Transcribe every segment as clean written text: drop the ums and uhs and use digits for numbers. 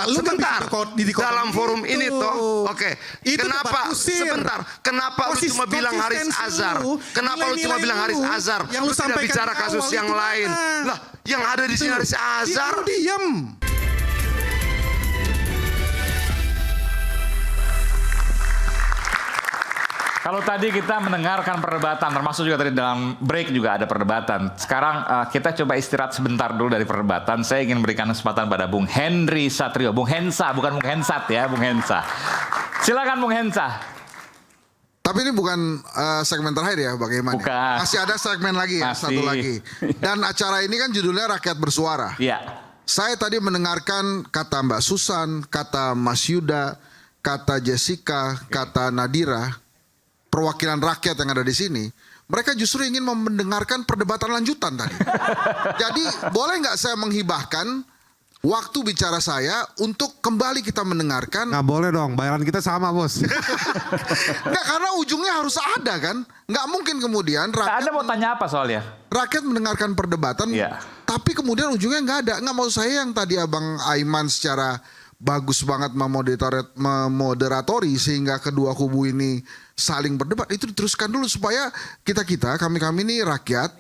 Sebentar, dalam forum ini toh, oke. Kenapa? Sebentar, kenapa lu cuma bilang Haris Azhar? Kenapa lu cuma bilang Haris Azhar? Lu tidak bicara kasus yang lain? Lah, yang ada di sini Haris Azhar. Diam. Kalau tadi kita mendengarkan perdebatan, termasuk juga tadi dalam break juga ada perdebatan. Sekarang kita coba istirahat sebentar dulu dari perdebatan. Saya ingin berikan kesempatan pada Bung Henry Satrio. Bung Hensa, bukan Bung Hensat ya, Bung Hensa. Silakan Bung Hensa. Tapi ini bukan segmen terakhir ya bagaimana? Bukan. Masih ada segmen lagi ya, satu lagi. Dan acara ini kan judulnya Rakyat Bersuara. Iya. Saya tadi mendengarkan kata Mbak Susan, kata Mas Yuda, kata Jessica, kata Nadira. Perwakilan rakyat yang ada di sini, mereka justru ingin mendengarkan perdebatan lanjutan tadi. Jadi boleh nggak saya menghibahkan waktu bicara saya untuk kembali kita mendengarkan? Nggak boleh dong, bayaran kita sama bos. Nggak, karena ujungnya harus ada kan. Nggak mungkin kemudian rakyat. Anda mau tanya apa soalnya? Rakyat mendengarkan perdebatan, tapi kemudian ujungnya nggak ada. Nggak, mau saya yang tadi Abang Aiman secara bagus banget memoderatori sehingga kedua kubu ini saling berdebat, itu diteruskan dulu supaya kami ini rakyat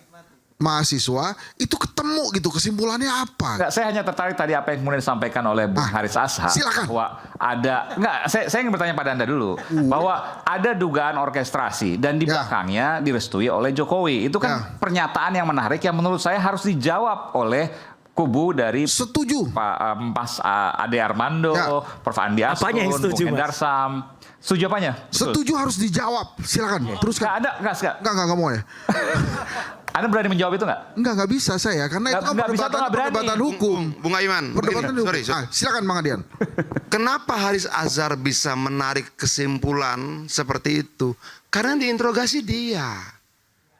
mahasiswa itu ketemu gitu kesimpulannya apa. Enggak, saya hanya tertarik tadi apa yang kemudian disampaikan oleh Bung Haris Azhar. Silakan. Bahwa saya ingin bertanya pada Anda dulu bahwa ada dugaan orkestrasi dan di belakangnya direstui oleh Jokowi. Itu kan pernyataan yang menarik yang menurut saya harus dijawab oleh kubu dari setuju Pak Ade Armando, Prof. Andi Asun, Bung Hendar Sam. Setuju apanya? Setuju harus dijawab. Silakan. Teruskan. Nggak mau ya. Anda berani menjawab itu nggak? Nggak bisa saya karena itu kan perdebatan hukum. Bung Aiman. Sorry. Silakan Bang Adian. Kenapa Haris Azhar bisa menarik kesimpulan seperti itu? Karena diinterogasi dia.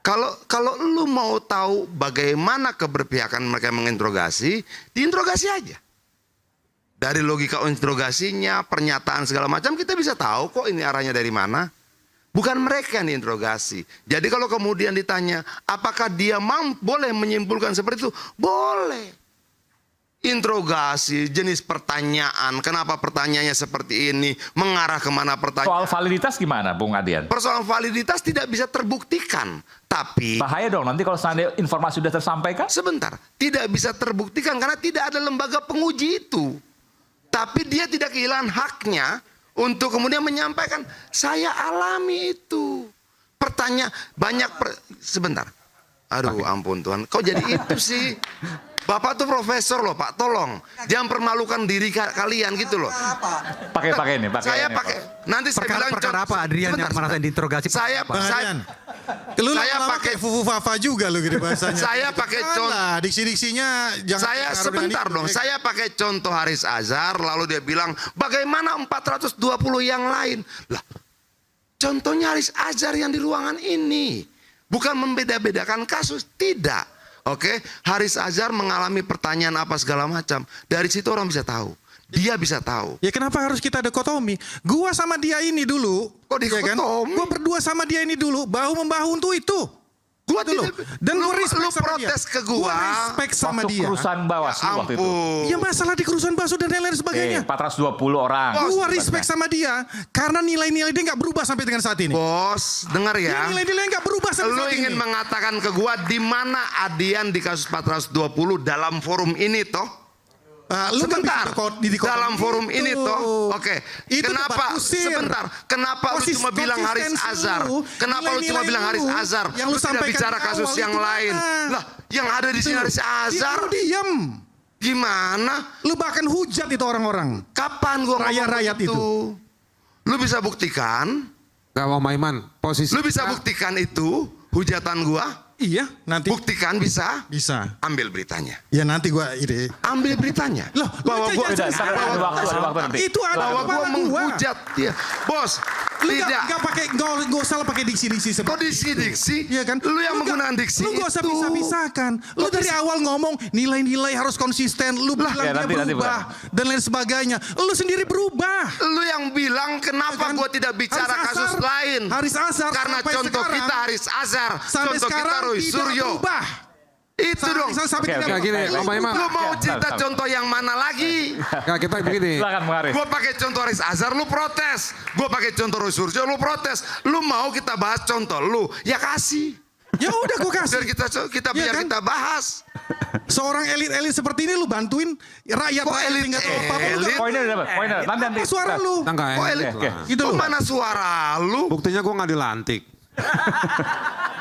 Kalau lu mau tahu bagaimana keberpihakan mereka menginterogasi, diinterogasi aja. Dari logika interogasinya, pernyataan segala macam kita bisa tahu kok ini arahnya dari mana. Bukan mereka yang diinterogasi. Jadi kalau kemudian ditanya, apakah dia boleh menyimpulkan seperti itu? Boleh. Interogasi, jenis pertanyaan, kenapa pertanyaannya seperti ini, mengarah kemana pertanyaan. Soal validitas gimana Bung Adian? Persoalan validitas tidak bisa terbuktikan. Tapi bahaya dong nanti kalau seandainya informasi sudah tersampaikan. Sebentar, tidak bisa terbuktikan karena tidak ada lembaga penguji itu. Tapi dia tidak kehilangan haknya untuk kemudian menyampaikan, saya alami itu. Pertanyaan sebentar. Aduh ampun Tuhan, kok jadi itu sih? Bapak tuh profesor loh Pak, tolong jangan permalukan diri kalian gitu loh. Pakai ini, saya pakai. Nanti saya bilang perkara apa Adrian yang merasa diinterogasi? Saya pakai fufu fafa juga lo gitu bahasanya. Saya pakai contoh. Diksi-diksinya jangan. Saya sebentar dong. Saya pakai contoh Haris Azhar lalu dia bilang bagaimana 420 yang lain. Lah, contohnya Haris Azhar yang di ruangan ini. Bukan membeda-bedakan kasus, tidak. Oke, Haris Azhar mengalami pertanyaan apa segala macam. Dari situ orang bisa tahu. Dia bisa tahu. Ya kenapa harus kita dikotomi? Gua sama dia ini dulu. Kok dikotomi? Ya kan? Gua berdua sama dia ini dulu, bahu membahu untuk itu. Gua tidak. Dan lu protes ke gua. Respect sama dia. Kerusuhan Bawaslu waktu itu. Ya masalah di kerusuhan Bawaslu dan lain-lain sebagainya. 420 orang. Gua respect sama dia karena nilai-nilai dia nggak berubah sampai dengan saat ini. Bos, dengar ya. Nilai-nilai nggak berubah sampai saat ini. Lu ingin mengatakan ke gua di mana Adian di kasus 420 dalam forum ini toh? Sebentar, dalam forum ini toh, oke. Kenapa? Sebentar, kenapa lu cuma bilang Haris Azhar? Kenapa lu cuma bilang Haris Azhar? Lu tidak bicara kasus yang lain. Lah, yang ada di sini Haris Azhar. Diam. Gimana? Lu bahkan hujat itu orang-orang. Kapan gua rakyat itu? Lu bisa buktikan? Gak mau Maiman, posisi. Lu bisa buktikan itu hujatan gua? Iya, nanti. Buktikan bisa? Bisa. Ambil beritanya. Ya nanti gua ini. Ambil beritanya. Loh, bahwa gua ada waktu nanti. Itu ada bahwa gua menghujat dia. Bos, tidak. Enggak usah pakai diksi-diksi seperti. Kok diksi-diksi? Iya kan? Lu yang menggunakan diksi lu itu. Lu enggak usah pisah-pisahkan. Lu dari awal ngomong nilai-nilai harus konsisten. Lu bilang dia berubah dan lain sebagainya. Lu sendiri berubah. Lu yang bilang kenapa gua tidak bicara kasus lain? Haris Azhar. Karena contoh kita Haris Azhar. Sampai contoh kita sekarang Roy tidak Suryo. berubah. Itu dong. Sampai Oke, tidak oke, gini, apa-apa. Om Imam. Lu mau Ya, cerita sabar. contoh yang mana lagi? Nah, kita begini. Silakan Bung Haris. Gue pakai contoh Haris Azhar, lu protes. Gue pakai contoh Roy Suryo, lu protes. Lu mau kita bahas contoh lu, ya kasih. Ya udah gue kasih. Biar Iya kan? kita bahas. Seorang elit-elit seperti ini lu bantuin rakyat Kok elit- tinggal tahu apa-apa lu elit? Poinnya udah dapat. Poinnya nanti. apa suara lu. Tangga Kok elit? Oke. Gitu Kok loh. mana suara lu? Buktinya gue nggak dilantik.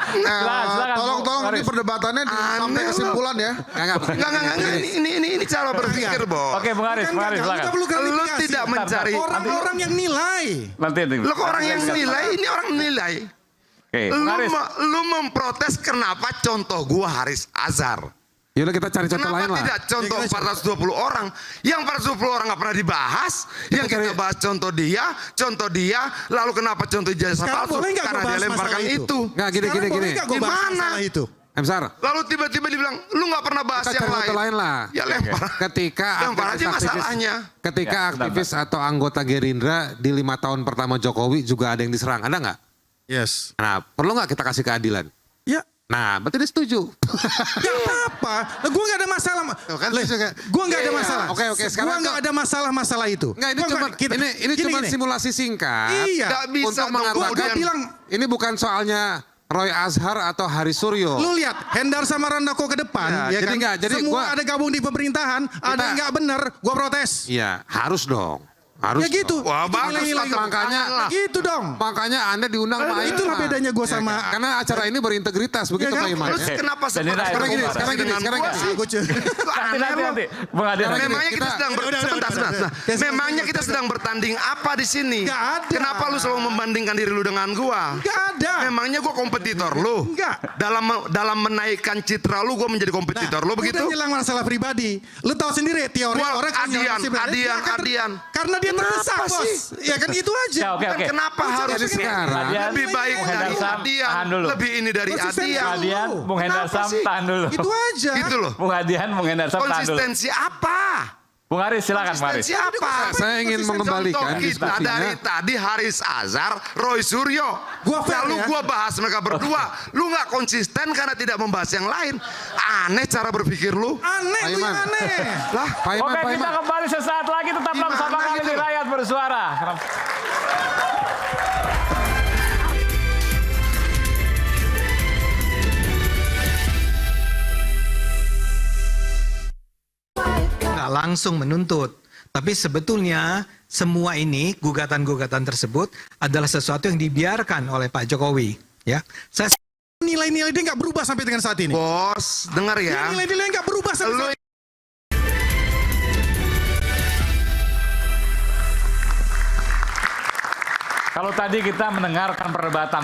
Silakan, Tolong Bung ini Haris. perdebatannya sampai Aneh kesimpulan ya. Enggak. Ini cara berpikir, Bo. Oke, Bung Haris, Bung Haris, silakan. Kita perlu Lu klarifikasi. tidak mencari. Orang-orang yang nilai. Nanti. Lu kok orang yang nilai, ini orang nilai. Oke, Bung Haris. Lu memprotes kenapa contoh gua Haris Azhar. Yaudah kita cari contoh lain Kenapa lah. tidak contoh 420 orang? Yang 420 orang nggak pernah dibahas. Yang kita bahas contoh dia. Lalu kenapa contoh ijazah Sekarang palsu? boleh nggak Karena gua dia bahas lemparkan masalah itu. Nggak, gini. Sekarang boleh nggak gua bahas Gimana? masalah itu? Emsar, Lalu tiba-tiba dibilang, lu nggak pernah bahas kita yang cari contoh lain lah. Ya lempar. Ketika Lempar aja aktivis-aktivis- masalahnya. ketika Ya, aktivis atau anggota Gerindra di 5 tahun pertama Jokowi juga ada yang diserang, ada nggak? Yes. Nah, perlu nggak kita kasih keadilan? Ya. Nah, berarti dia setuju. Gak apa-apa. Gue gak ada masalah. Kan juga. Gue gak ada masalah. Oke, sekarang Gue gak ada masalah itu. Enggak, ini Gua cuma nggak- ini gini, cuma gini. simulasi singkat. Iya. Nggak bisa untuk dong, mengatakan gua bilang, ini bukan soalnya Roy Azhar atau Haris Suryo. Lu lihat Hendar sama Randako ke depan. Ya, jadi kan? nggak, jadi semua gua- ada gabung di pemerintahan. Ada yang gak bener. Gue protes. Iya, harus dong. Harus. Ya gitu. Wah, Itu bagus nilai-nilai. lah, makanya Gitu dong. Makanya Anda diundang Pak Iman. Itulah bedanya gue sama. Ya, karena acara ini berintegritas begitu Ya kan? Pak Iman. Terus ya. kenapa Dan sekarang ini sekarang gini, sekarang gini. Nanti. Bung Haris. Sekarang gini, Memangnya kita sedang sebentar. Memangnya kita sedang bertanding apa di sini? Nggak ada. Kenapa lu selalu membandingkan diri lu dengan gua? Gak ada. Memangnya gua kompetitor lu? Enggak. Dalam menaikkan citra lu gua menjadi kompetitor lu begitu? Udah nyerang masalah pribadi. Lu tahu sendiri teori Gua orang kan nyerang Adian, pribadi. Adian, Ya kan- Adian. Karena dia Kenapa terdesak, sih? Bos. Ya kan itu aja. Ya, oke. Kenapa harus Jadi sekarang Adian, lebih baik Bung dari Hendar Sam, Adian, tahan dulu. lebih ini dari Konsisten Adian? dulu. Adian, Bung Hendar Kenapa Sam, sih? tahan dulu. Itu aja. Itu loh. Bung Adian, Bung Hendar Sam, tahan dulu. Konsistensi apa? Bung Haris, silakan Bung Haris. Konsistensi apa? Saya ingin mengembalikan Contoh kita diskusinya. dari tadi Haris Azhar, Roy Suryo. Gua fair Lalu ya. gua bahas mereka berdua. Lu nggak konsisten karena tidak membahas yang lain. Aneh cara berpikir lu. Aneh, Pak itu yang Iman. aneh. Lah, Pak Iman, Oke, Pak kita Iman. kembali sesaat lagi tetaplah bersama Gimana kami gitu? di Rakyat Bersuara. nggak langsung menuntut. Tapi sebetulnya semua ini gugatan-gugatan tersebut adalah sesuatu yang dibiarkan oleh Pak Jokowi. Ya, saya Nilai-nilai dia nggak berubah sampai dengan saat ini. bos, dengar ya. Nilai-nilai nggak berubah sampai Lu saat ini. Kalau tadi kita mendengarkan perdebatan